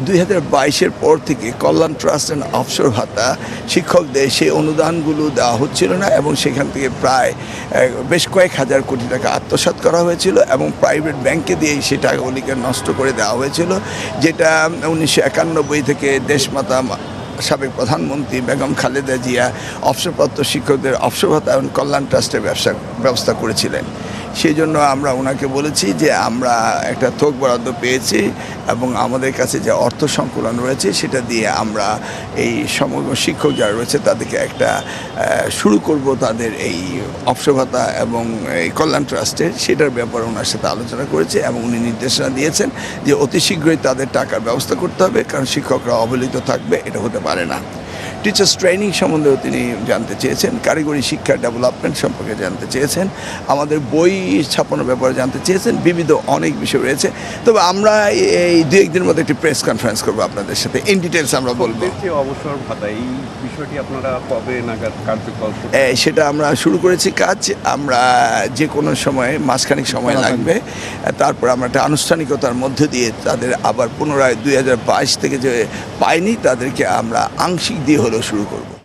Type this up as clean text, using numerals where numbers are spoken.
2022-এর পর থেকে কল্যাণ trust and অবসর ভাতা শিক্ষকদের সেই অনুদানগুলো দেওয়া হচ্ছিল না এবং সেখান থেকে প্রায় বেশ কয়েক হাজার কোটি টাকা আত্মসাৎ করা হয়েছিল এবং প্রাইভেট ব্যাংকে দিয়েই সেই টাকাগুলিকে নষ্ট করে দেওয়া হয়েছিল, যেটা 1991 থেকে দেশমাতা সাবেক প্রধানমন্ত্রী বেগম খালেদা জিয়া অবসরপ্রাপ্ত শিক্ষকদের অবসর ভাতা এবং কল্যাণ ট্রাস্টের ব্যবস্থা করেছিলেন। সেই জন্য আমরা ওনাকে বলেছি যে আমরা একটা থোক বরাদ্দ পেয়েছি এবং আমাদের কাছে যে অর্থ সংকুলন রয়েছে সেটা দিয়ে আমরা এই সমগ্র শিক্ষক যারা রয়েছে তাদেরকে একটা শুরু করব তাদের এই অবসর ভাতা এবং এই কল্যাণ ট্রাস্টের, সেটার ব্যাপারে ওনার সাথে আলোচনা করেছে এবং উনি নির্দেশনা দিয়েছেন যে অতি শীঘ্রই তাদের টাকার ব্যবস্থা করতে হবে, কারণ শিক্ষকরা অবহেলিত থাকবে, এটা হতে পারে না। টিচার্স ট্রেনিং সম্বন্ধেও তিনি জানতে চেয়েছেন, কারিগরি শিক্ষার ডেভেলপমেন্ট সম্পর্কে জানতে চেয়েছেন, আমাদের বই ছাপানোর ব্যাপারে জানতে চেয়েছেন, বিবিধ অনেক বিষয় রয়েছে। তবে আমরা এই দু একদিনের মধ্যে একটি প্রেস কনফারেন্স করবো আপনাদের সাথে, ইন ডিটেলস আমরা বলবো। অবসর ভাতা এই বিষয়টি আপনারা কবে নাগাদ কার্যকর? সেটা আমরা শুরু করেছি কাজ, আমরা যে কোনো সময় মাসখানেক সময় লাগবে, তারপর আমরা একটা আনুষ্ঠানিকতার মধ্যে দিয়ে তাদের আবার পুনরায় 2022 থেকে যে পাইনি তাদেরকে আমরা আংশিক দিয়ে হলেও শুরু করব।